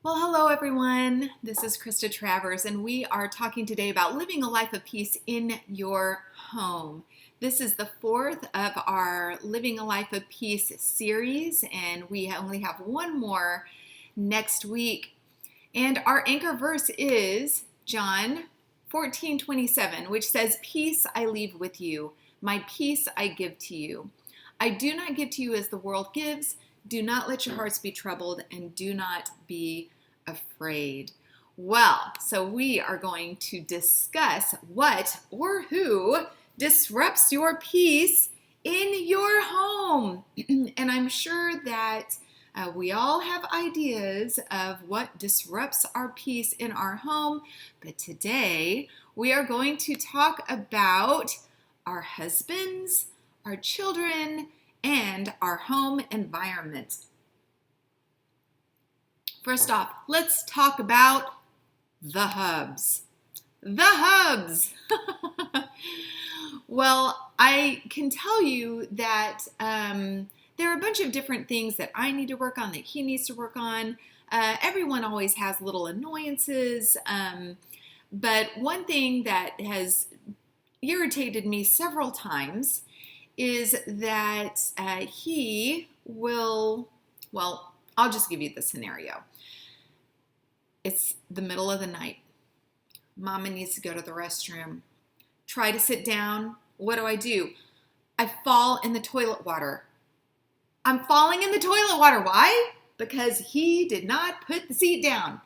Well, hello everyone. This is Krista Travers, and we are talking today about living a life of peace in your home. This is the fourth of our Living a Life of Peace series, and we only have one more next week. And our anchor verse is John 14:27, which says, "Peace I leave with you, my peace I give to you. I do not give to you as the world gives. Do not let your hearts be troubled, and do not be afraid." Well, so we are going to discuss what or who disrupts your peace in your home. And I'm sure that we all have ideas of what disrupts our peace in our home. But today we are going to talk about our husbands, our children, and our home environment. First off, let's talk about the hubs. The hubs! Well, I can tell you that there are a bunch of different things that I need to work on, that he needs to work on. Everyone always has little annoyances, but one thing that has irritated me several times is that he will, well, I'll just give you the scenario. It's the middle of the night. Mama needs to go to the restroom. Try to sit down. What do? I fall in the toilet water. I'm falling in the toilet water. Why? Because he did not put the seat down.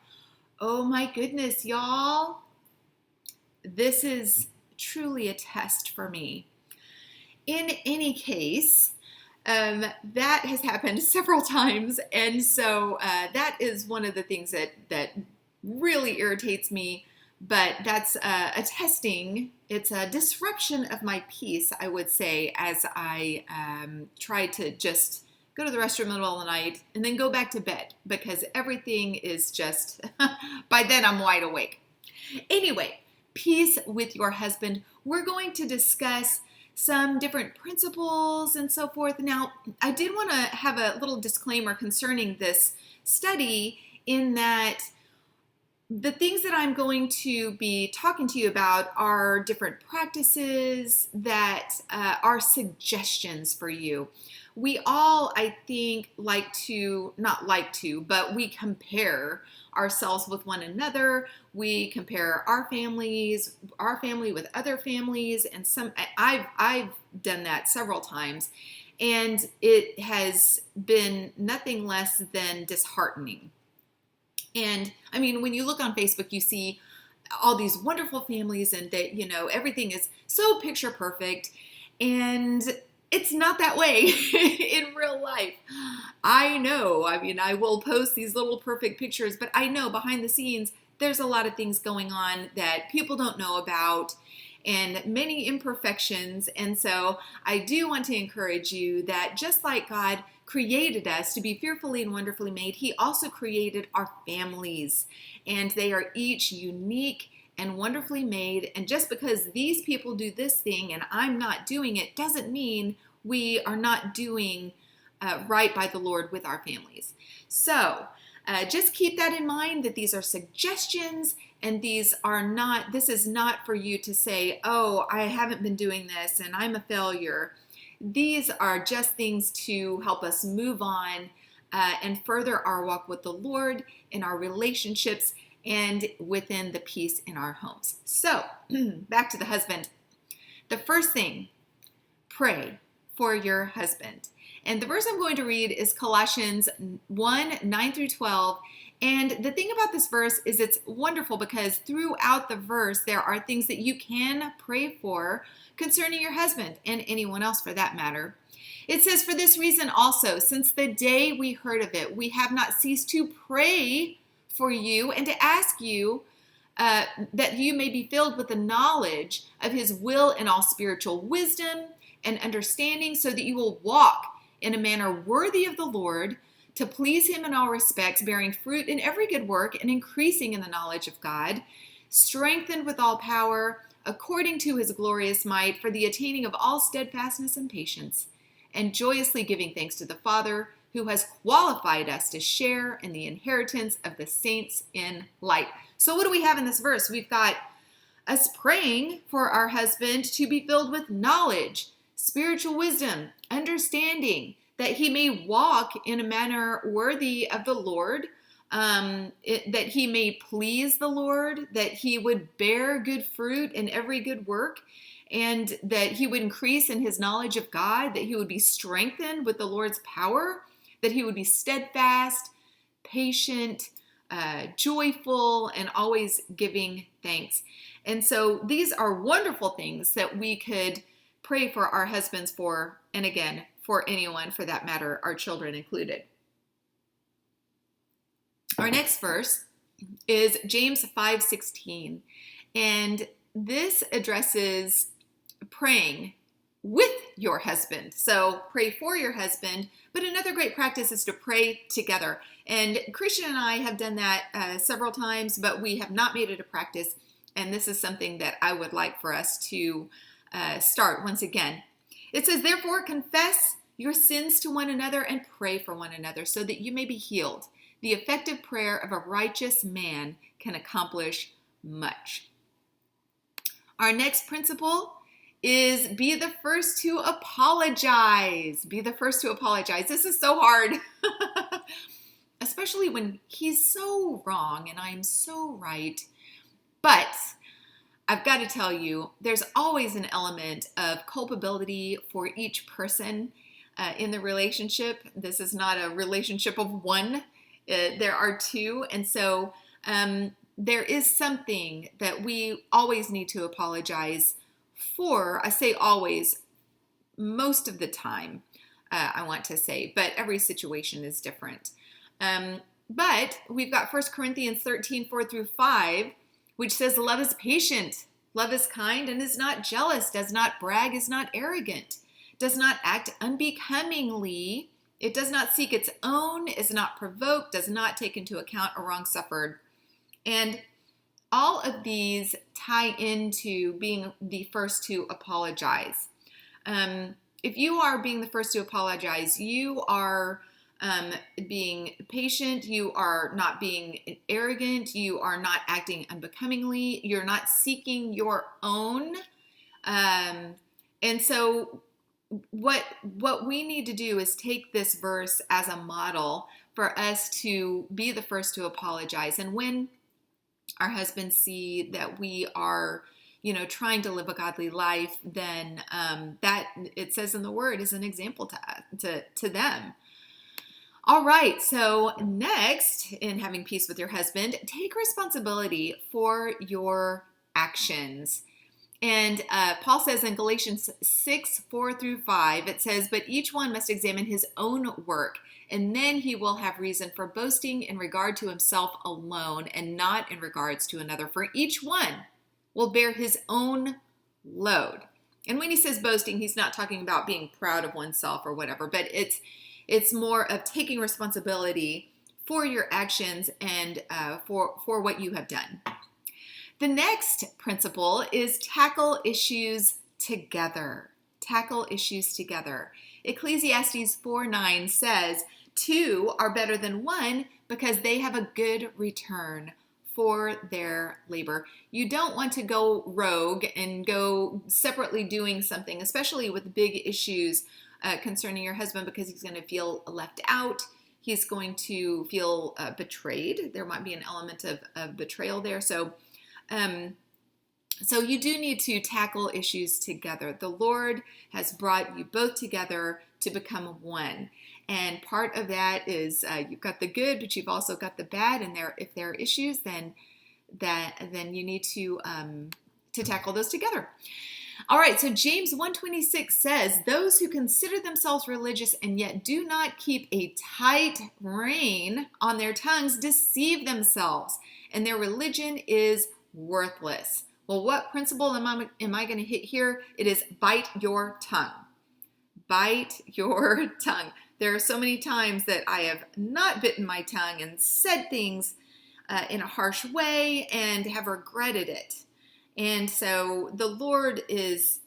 Oh my goodness, y'all. This is truly a test for me. In any case, that has happened several times, and so that is one of the things that really irritates me, but that's a testing. It's a disruption of my peace, I would say, as I try to just go to the restroom in the middle of the night and then go back to bed, because everything is just, by then I'm wide awake. Anyway, peace with your husband. We're going to discuss some different principles and so forth. Now, I did want to have a little disclaimer concerning this study, in that the things that I'm going to be talking to you about are different practices that are suggestions for you. We all, I think, but we compare ourselves with one another. We compare our family with other families, and I've done that several times, and it has been nothing less than disheartening. And I mean, when you look on Facebook, you see all these wonderful families, and that, everything is so picture perfect, and it's not that way in real life. I know, I will post these little perfect pictures, but I know behind the scenes, there's a lot of things going on that people don't know about, and many imperfections. And so I do want to encourage you that just like God created us to be fearfully and wonderfully made, He also created our families, and they are each unique and wonderfully made. And just because these people do this thing and I'm not doing it doesn't mean we are not doing right by the Lord with our families. So just keep that in mind, that these are suggestions, and this is not for you to say, "Oh, I haven't been doing this and I'm a failure." These are just things to help us move on and further our walk with the Lord in our relationships and within the peace in our homes. So back to the husband. The first thing, pray for your husband. And the verse I'm going to read is Colossians 1:9-12. And the thing about this verse is it's wonderful, because throughout the verse there are things that you can pray for concerning your husband, and anyone else for that matter. It says, "For this reason also, since the day we heard of it, we have not ceased to pray for you and to ask you that you may be filled with the knowledge of His will in all spiritual wisdom and understanding, so that you will walk in a manner worthy of the Lord, to please Him in all respects, bearing fruit in every good work and increasing in the knowledge of God, strengthened with all power according to His glorious might, for the attaining of all steadfastness and patience, and joyously giving thanks to the Father who has qualified us to share in the inheritance of the saints in light. So what do we have in this verse? We've got us praying for our husband to be filled with knowledge, spiritual wisdom, understanding, that he may walk in a manner worthy of the Lord, that he may please the Lord, that he would bear good fruit in every good work, and that he would increase in his knowledge of God, that he would be strengthened with the Lord's power, that he would be steadfast, patient, joyful, and always giving thanks. And so these are wonderful things that we could pray for our husbands for, and again, for anyone for that matter, our children included. Our next verse is James 5:16, and this addresses praying with your husband. So pray for your husband, but another great practice is to pray together. And Christian and I have done that several times, but we have not made it a practice. And this is something that I would like for us to start once again. It says, therefore, confess your sins to one another and pray for one another so that you may be healed. The effective prayer of a righteous man can accomplish much. Our next principle is be the first to apologize. Be the first to apologize. This is so hard, especially when he's so wrong and I'm so right. But I've got to tell you, there's always an element of culpability for each person in the relationship. This is not a relationship of one. There are two. And so there is something that we always need to apologize for. I say always, most of the time, I want to say, but every situation is different. But we've got 1 Corinthians 13, 4-5, which says, love is patient, love is kind, and is not jealous, does not brag, is not arrogant, does not act unbecomingly, it does not seek its own, is not provoked, does not take into account a wrong suffered. And all of these tie into being the first to apologize. If you are being the first to apologize, you are being patient, you are not being arrogant, you are not acting unbecomingly, you're not seeking your own. And so what we need to do is take this verse as a model for us to be the first to apologize. And when our husbands see that we are, trying to live a godly life, then that, it says in the word, is an example to them. All right, so next, in having peace with your husband, take responsibility for your actions. And Paul says in Galatians 6, 4-5, it says, but each one must examine his own work, and then he will have reason for boasting in regard to himself alone and not in regards to another. For each one will bear his own load. And when he says boasting, he's not talking about being proud of oneself or whatever, but it's more of taking responsibility for your actions and for what you have done. The next principle is tackle issues together. Tackle issues together. Ecclesiastes 4:9 says, two are better than one because they have a good return for their labor. You don't want to go rogue and go separately doing something, especially with big issues concerning your husband, because he's going to feel left out. He's going to feel betrayed. There might be an element of betrayal there. So you do need to tackle issues together. The Lord has brought you both together to become one. And part of that is you've got the good, but you've also got the bad. And if there are issues, then you need to tackle those together. All right, so James 1:26 says, those who consider themselves religious and yet do not keep a tight rein on their tongues deceive themselves, and their religion is worthless. Well, what principle am I going to hit here? It is bite your tongue. Bite your tongue. There are so many times that I have not bitten my tongue and said things in a harsh way and have regretted it. And so the Lord is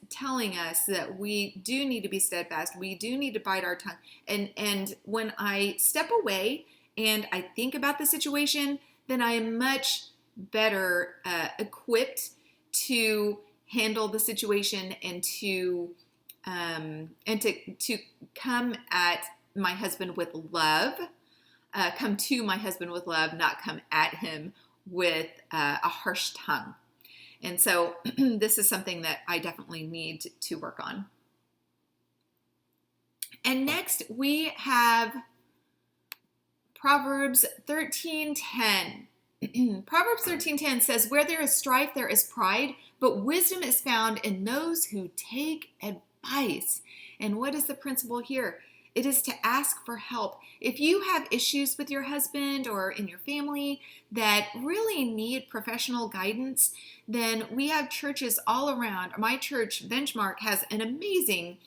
telling us that we do need to be steadfast. We do need to bite our tongue. And when I step away and I think about the situation, then I am much better equipped to handle the situation and to come at my husband with love. Come to my husband with love, not come at him with a harsh tongue. And so this is something that I definitely need to work on. And next we have Proverbs 13:10. Proverbs 13:10 says, "Where there is strife, there is pride, but wisdom is found in those who take advice." And what is the principle here? It is to ask for help. If you have issues with your husband or in your family that really need professional guidance, then we have churches all around. My church, Benchmark, has an amazing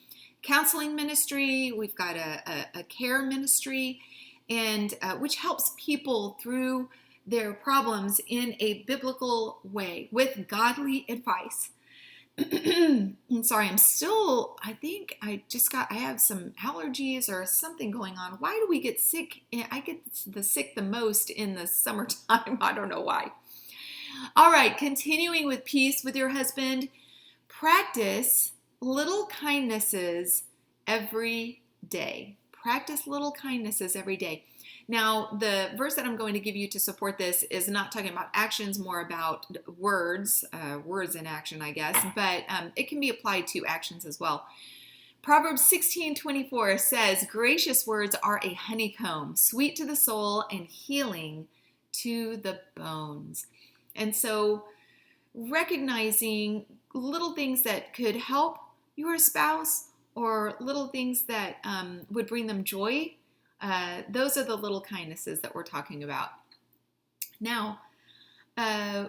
counseling ministry. We've got a care ministry, and which helps people through their problems in a biblical way with godly advice. I'm sorry, I think I have some allergies or something going on. Why do we get sick? I get sick the most in the summertime. I don't know why. All right, continuing with peace with your husband. Practice little kindnesses every day. Practice little kindnesses every day. Now, the verse that I'm going to give you to support this is not talking about actions, more about words in action, I guess, but it can be applied to actions as well. Proverbs 16:24 says, "Gracious words are a honeycomb, sweet to the soul and healing to the bones." And so recognizing little things that could help your spouse or little things that would bring them joy, those are the little kindnesses that we're talking about. Now,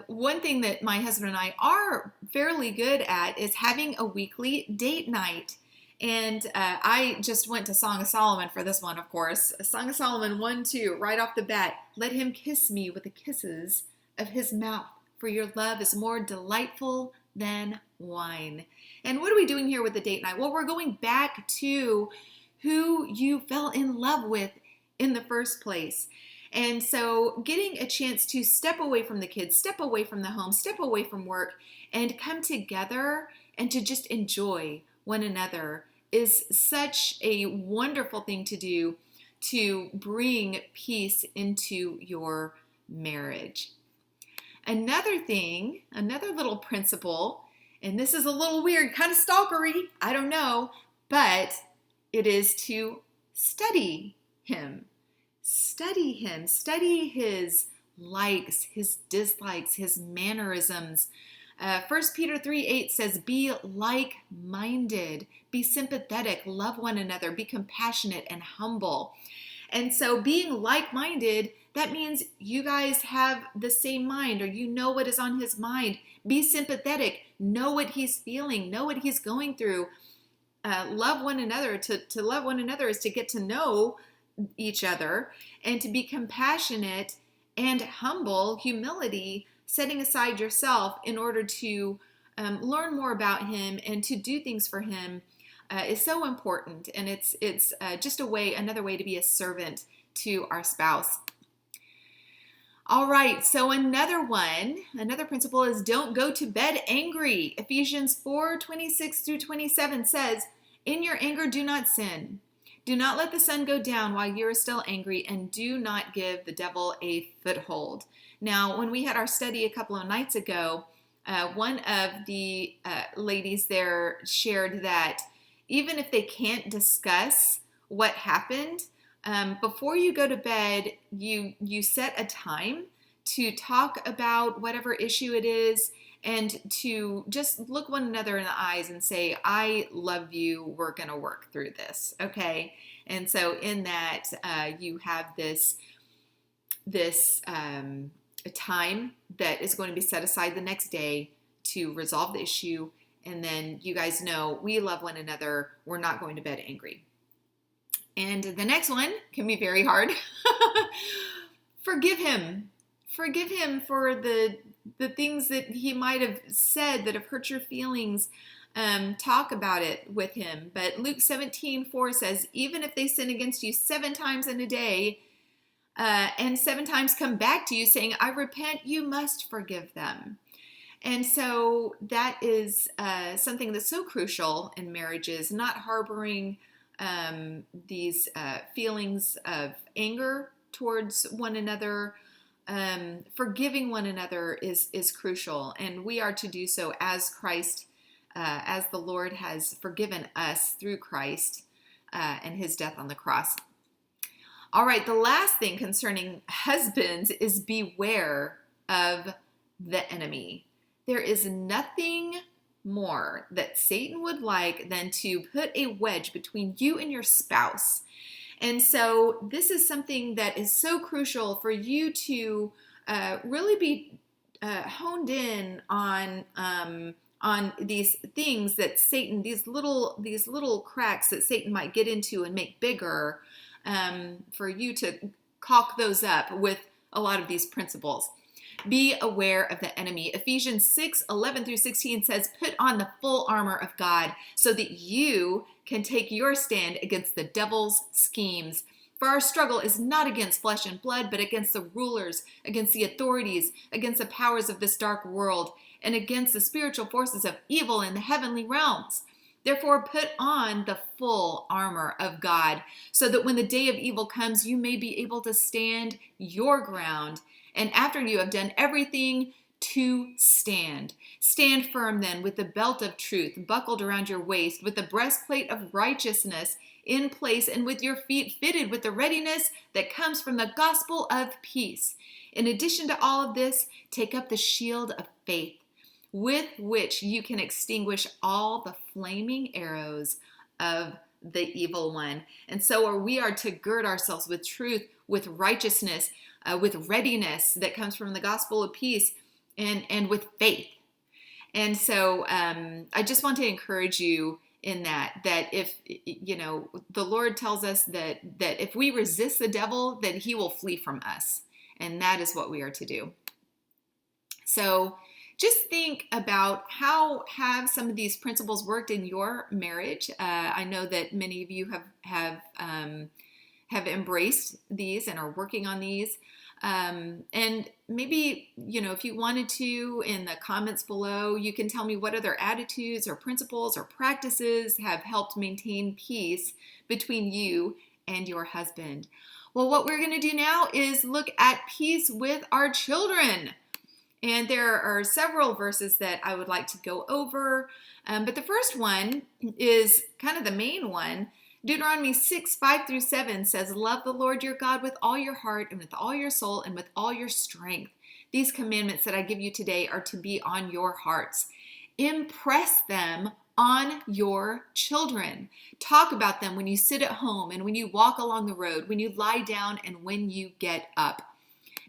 one thing that my husband and I are fairly good at is having a weekly date night. And I just went to Song of Solomon for this one, of course. Song of Solomon 1:2, right off the bat. "Let him kiss me with the kisses of his mouth, for your love is more delightful than wine." And what are we doing here with the date night? Well, we're going back to who you fell in love with in the first place. And so getting a chance to step away from the kids, step away from the home, step away from work, and come together and to just enjoy one another is such a wonderful thing to do to bring peace into your marriage. Another thing, another little principle, and this is a little weird, kind of stalkery, I don't know, but it is to study him. Study him. Study his likes, his dislikes, his mannerisms. 1 Peter 3:8 says, "Be like-minded, be sympathetic, love one another, be compassionate and humble." And so being like-minded, that means you guys have the same mind, or you know what is on his mind. Be sympathetic. Know what he's feeling. Know what he's going through. Love one another. To love one another is to get to know each other, and to be compassionate and humble, humility, setting aside yourself in order to learn more about him and to do things for him is so important. And it's just another way to be a servant to our spouse. All right, so another principle is don't go to bed angry. Ephesians 4:26-27 says, "In your anger do not sin. Do not let the sun go down while you are still angry, and do not give the devil a foothold." Now, when we had our study a couple of nights ago, one of the ladies there shared that even if they can't discuss what happened, before you go to bed, you set a time to talk about whatever issue it is and to just look one another in the eyes and say, "I love you, we're going to work through this," okay? And so in that, you have this time that is going to be set aside the next day to resolve the issue. And then you guys know we love one another. We're not going to bed angry. And the next one can be very hard. Forgive him. Forgive him for the things that he might have said that have hurt your feelings. Talk about it with him. But Luke 17:4 says, even if they sin against you 7 times in a day, and 7 times come back to you saying, I repent, you must forgive them. And so that is something that's so crucial in marriages, not harboring these feelings of anger towards one another. Forgiving one another is crucial, and we are to do so as Christ, as the Lord has forgiven us through Christ and his death on the cross. All right, the last thing concerning husbands is beware of the enemy. There is nothing more that Satan would like than to put a wedge between you and your spouse. And so this is something that is so crucial for you to really be honed in on these things that Satan, these little cracks that Satan might get into and make bigger, for you to caulk those up with a lot of these principles. Be aware of the enemy. Ephesians 6:11-16 says, put on the full armor of God so that you can take your stand against the devil's schemes. For our struggle is not against flesh and blood, but against the rulers, against the authorities, against the powers of this dark world, and against the spiritual forces of evil in the heavenly realms. Therefore, put on the full armor of God so that when the day of evil comes, you may be able to stand your ground. And after you have done everything, to stand. Stand firm then with the belt of truth buckled around your waist, with the breastplate of righteousness in place, and with your feet fitted with the readiness that comes from the gospel of peace. In addition to all of this, take up the shield of faith, with which you can extinguish all the flaming arrows of the evil one. And so we are to gird ourselves with truth, with righteousness, with readiness that comes from the gospel of peace, and with faith. And so I just want to encourage you in that if, the Lord tells us that if we resist the devil, then he will flee from us. And that is what we are to do. So just think about how have some of these principles worked in your marriage. I know that many of you have embraced these and are working on these. And maybe, if you wanted to, in the comments below, you can tell me what other attitudes or principles or practices have helped maintain peace between you and your husband. Well, what we're going to do now is look at peace with our children. And there are several verses that I would like to go over. But the first one is kind of the main one. Deuteronomy 6:5-7 says, love the Lord your God with all your heart and with all your soul and with all your strength. These commandments that I give you today are to be on your hearts. Impress them on your children. Talk about them when you sit at home and when you walk along the road, when you lie down and when you get up.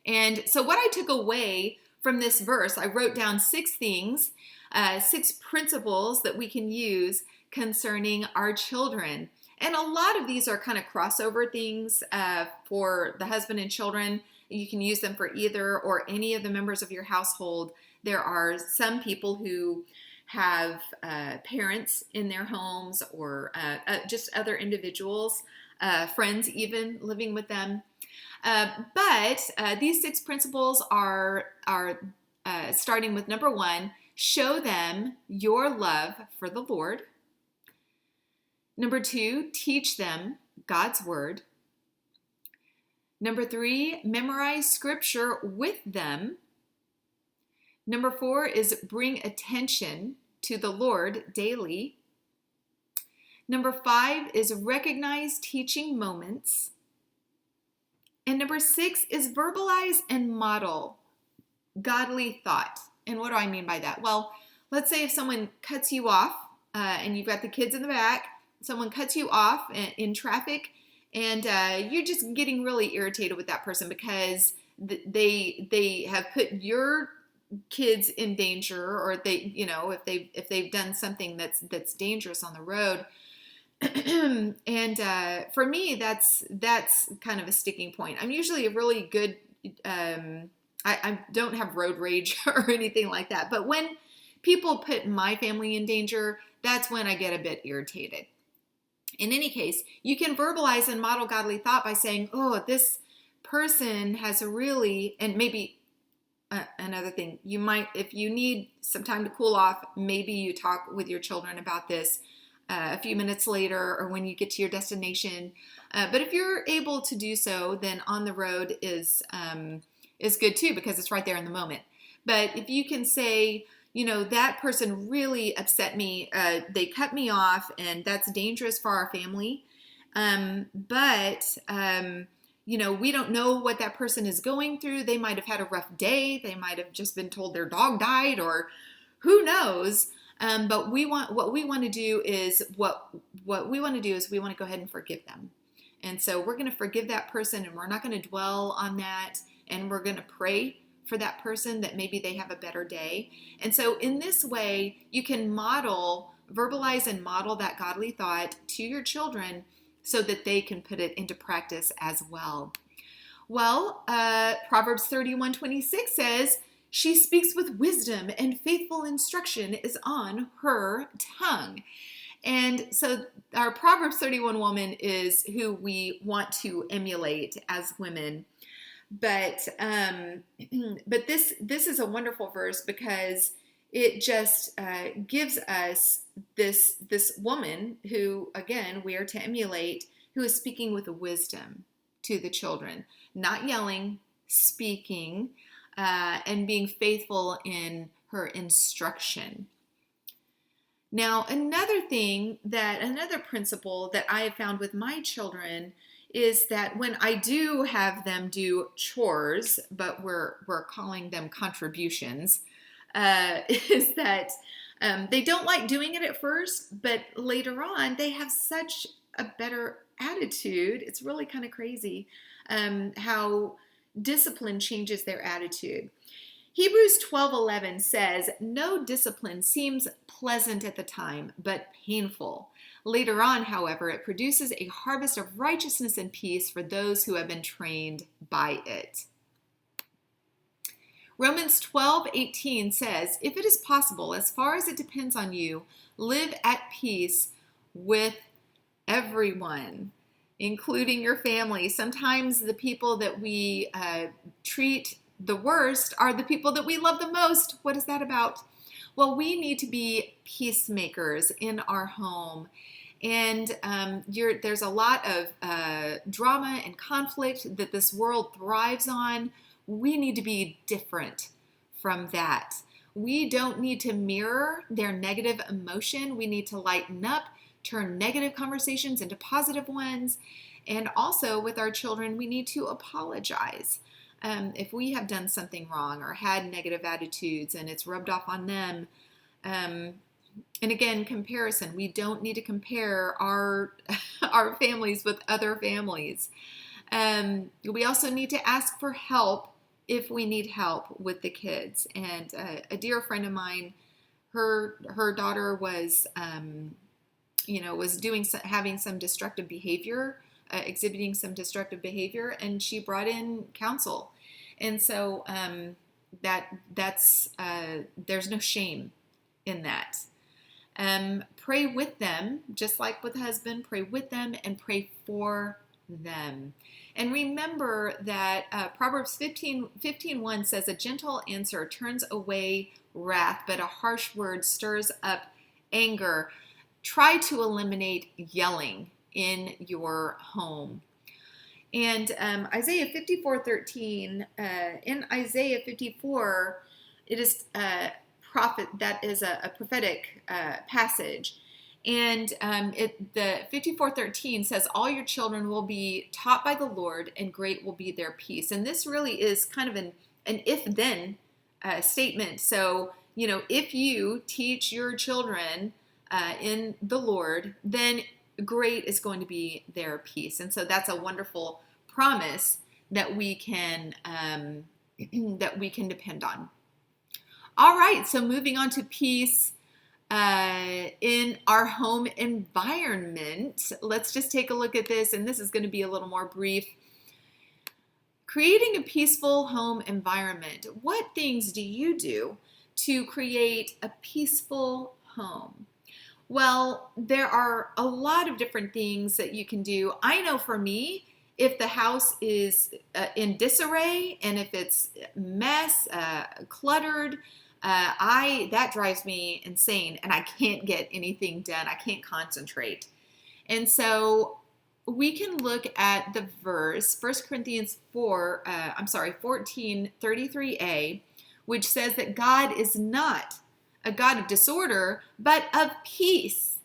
And so what I took away from this verse, I wrote down 6 things, 6 principles that we can use concerning our children. And a lot of these are kind of crossover things for the husband and children. You can use them for either or any of the members of your household. There are some people who have parents in their homes or just other individuals, friends even living with them. But these 6 principles are starting with number 1, show them your love for the Lord. Number 2, teach them God's word. Number 3, memorize scripture with them. Number 4 is bring attention to the Lord daily. Number 5 is recognize teaching moments. And number 6 is verbalize and model godly thought. And what do I mean by that? Well, let's say if someone cuts you off and you've got the kids in the back, someone cuts you off in traffic, and you're just getting really irritated with that person because they have put your kids in danger, or if they've done something that's dangerous on the road. And for me, that's kind of a sticking point. I'm usually a really good I don't have road rage or anything like that. But when people put my family in danger, that's when I get a bit irritated. In any case, you can verbalize and model godly thought by saying, oh, this person has a really, and maybe another thing, you might, if you need some time to cool off, maybe you talk with your children about this a few minutes later or when you get to your destination. But if you're able to do so, then on the road is good too, because it's right there in the moment. But if you can say, that person really upset me, they cut me off, and that's dangerous for our family. But we don't know what that person is going through. They might have had a rough day. They might have just been told their dog died, or who knows. But we want to go ahead and forgive them. And so we're going to forgive that person, and we're not going to dwell on that. And we're going to pray for that person that maybe they have a better day. And so in this way, you can verbalize and model that godly thought to your children so that they can put it into practice as well. Well, Proverbs 31:26 says, she speaks with wisdom, and faithful instruction is on her tongue. And so our Proverbs 31 woman is who we want to emulate as women. But this is a wonderful verse because it just gives us this woman who, again, we are to emulate, who is speaking with wisdom to the children, not yelling, speaking, and being faithful in her instruction. Now, another principle that I have found with my children is that when I do have them do chores, but we're calling them contributions, is that they don't like doing it at first, but later on they have such a better attitude. It's really kind of crazy how discipline changes their attitude. Hebrews 12:11 says, no discipline seems pleasant at the time, but painful. Later on, however, it produces a harvest of righteousness and peace for those who have been trained by it. Romans 12:18 says, if it is possible, as far as it depends on you, live at peace with everyone, including your family. Sometimes the people that we treat the worst are the people that we love the most. What is that about? Well, we need to be peacemakers in our home. And there's a lot of drama and conflict that this world thrives on. We need to be different from that. We don't need to mirror their negative emotion. We need to lighten up, turn negative conversations into positive ones. And also with our children, we need to apologize. If we have done something wrong or had negative attitudes and it's rubbed off on them, and again, comparison. We don't need to compare our families with other families. We also need to ask for help if we need help with the kids. And a dear friend of mine, her daughter was, having some destructive behavior, exhibiting some destructive behavior, and she brought in counsel. And so there's no shame in that. Pray with them, just like with husband, pray with them and pray for them. And remember that Proverbs 15:1 says, a gentle answer turns away wrath, but a harsh word stirs up anger. Try to eliminate yelling in your home. And Isaiah 54:13, in Isaiah 54, it is prophet. That is a prophetic passage. And the 54:13 says, all your children will be taught by the Lord, and great will be their peace. And this really is kind of an if-then statement. So, if you teach your children in the Lord, then great is going to be their peace. And so that's a wonderful promise that we can depend on. All right, so moving on to peace in our home environment. Let's just take a look at this, and this is going to be a little more brief. Creating a peaceful home environment. What things do you do to create a peaceful home? Well, there are a lot of different things that you can do. I know for me, if the house is in disarray and if it's mess, cluttered, that drives me insane, and I can't get anything done. I can't concentrate. And so we can look at the verse, 1 Corinthians 14:33a, which says that God is not a God of disorder, but of peace.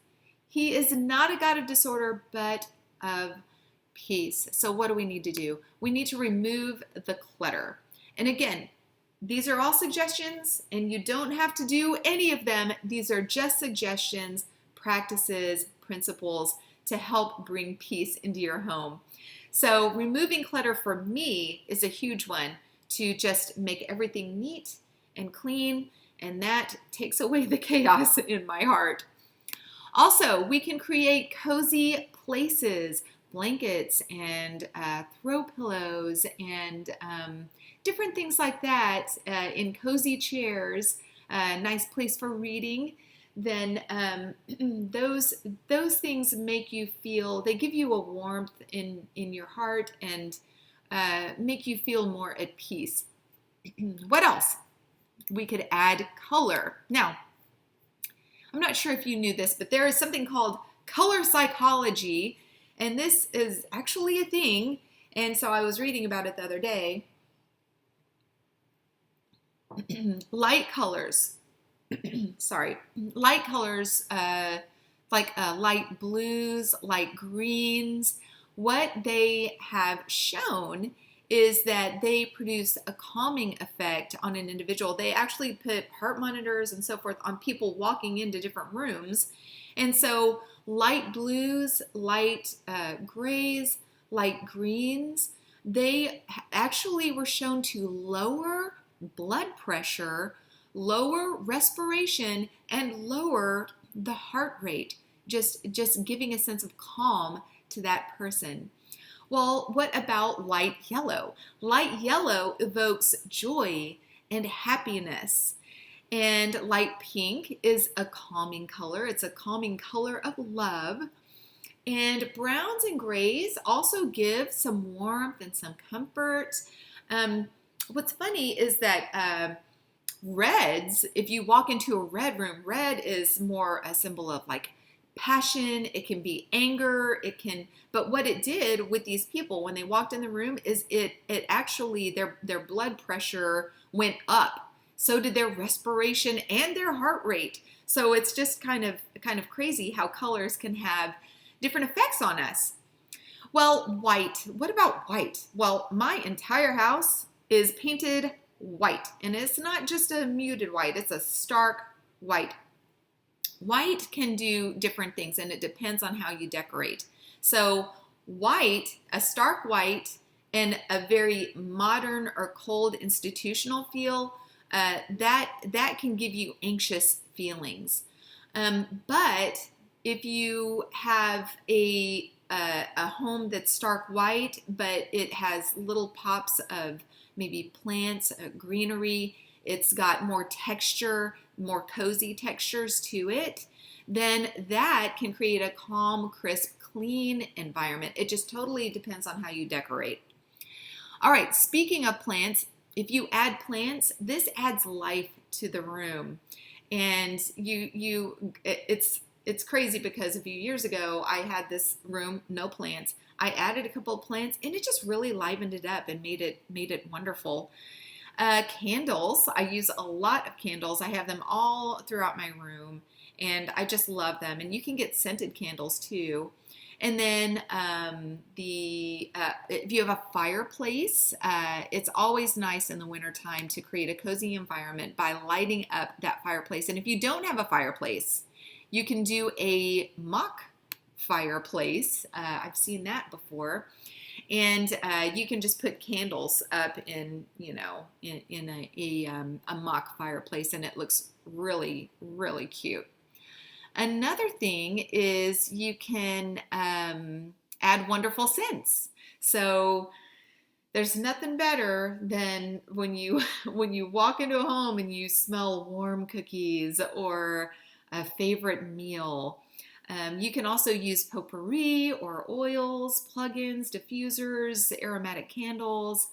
He is not a God of disorder, but of peace. So what do we need to do? We need to remove the clutter. And again, these are all suggestions, and you don't have to do any of them. These are just suggestions, practices, principles to help bring peace into your home. So removing clutter for me is a huge one, to just make everything neat and clean, and that takes away the chaos in my heart. Also, we can create cozy places, blankets and throw pillows and different things like that in cozy chairs, a nice place for reading. Then those things make you feel, they give you a warmth in your heart and make you feel more at peace. What else? We could add color. Now, I'm not sure if you knew this, but there is something called color psychology, and this is actually a thing. And so I was reading about it the other day. Light colors, light colors, like light blues, light greens, what they have shown is that they produce a calming effect on an individual. They actually put heart monitors and so forth on people walking into different rooms. And so light blues, light grays, light greens, they actually were shown to lower blood pressure, lower respiration, and lower the heart rate, just giving a sense of calm to that person. Well, what about light yellow? Light yellow evokes joy and happiness. And light pink is a calming color. It's a calming color of love. And browns and grays also give some warmth and some comfort. What's funny is that reds, if you walk into a red room, red is more a symbol of like passion. It can be anger. But what it did with these people when they walked in the room is it actually, their blood pressure went up. So did their respiration and their heart rate. So it's just kind of crazy how colors can have different effects on us. Well, white. What about white? Well, my entire house is painted white, and it's not just a muted white, it's a stark white. White can do different things, and it depends on how you decorate. So white, a stark white, and a very modern or cold institutional feel, that can give you anxious feelings. But if you have a home that's stark white, but it has little pops of maybe plants, greenery, it's got more texture, more cozy textures to it, then that can create a calm, crisp, clean environment. It just totally depends on how you decorate. All right, speaking of plants, if you add plants, this adds life to the room. And it's crazy because a few years ago, I had this room, no plants. I added a couple of plants, and it just really livened it up and made it wonderful. Candles, I use a lot of candles. I have them all throughout my room, and I just love them. And you can get scented candles too. And then if you have a fireplace, it's always nice in the wintertime to create a cozy environment by lighting up that fireplace. And if you don't have a fireplace, you can do a mock fireplace. I've seen that before. And you can just put candles up in a mock fireplace, and it looks really, really cute. Another thing is you can add wonderful scents. So There's nothing better than when you when you walk into a home and you smell warm cookies or a favorite meal. You can also use potpourri or oils, plugins, diffusers, aromatic candles.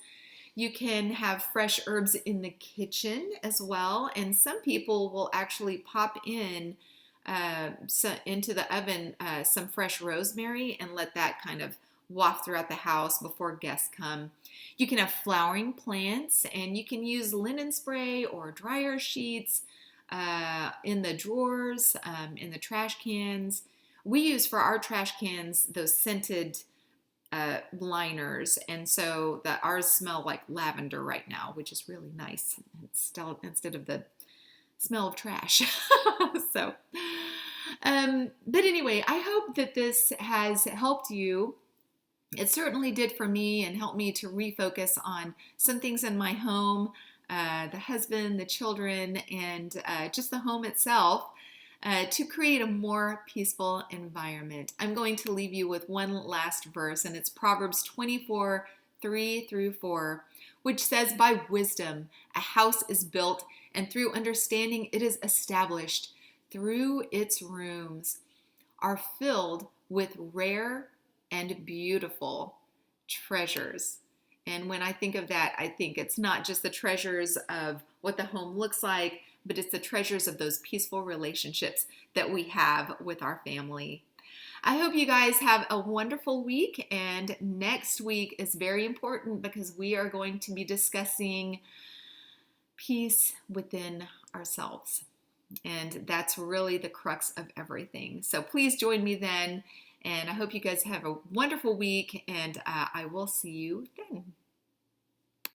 You can have fresh herbs in the kitchen as well, and some people will actually pop in into the oven some fresh rosemary and let that kind of waft throughout the house before guests come. You can have flowering plants, and you can use linen spray or dryer sheets in the drawers, in the trash cans. We use for our trash cans those scented liners, and so that ours smell like lavender right now, which is really nice. Instead of the smell of trash. so, but anyway, I hope that this has helped you. It certainly did for me and helped me to refocus on some things in my home, the husband, the children, and just the home itself. To create a more peaceful environment. I'm going to leave you with one last verse, and it's Proverbs 24, 3-4, which says, "By wisdom a house is built, and through understanding it is established. Through its rooms are filled with rare and beautiful treasures." And when I think of that, I think it's not just the treasures of what the home looks like, but it's the treasures of those peaceful relationships that we have with our family. I hope you guys have a wonderful week, and next week is very important because we are going to be discussing peace within ourselves. And that's really the crux of everything. So please join me then, and I hope you guys have a wonderful week, and I will see you then.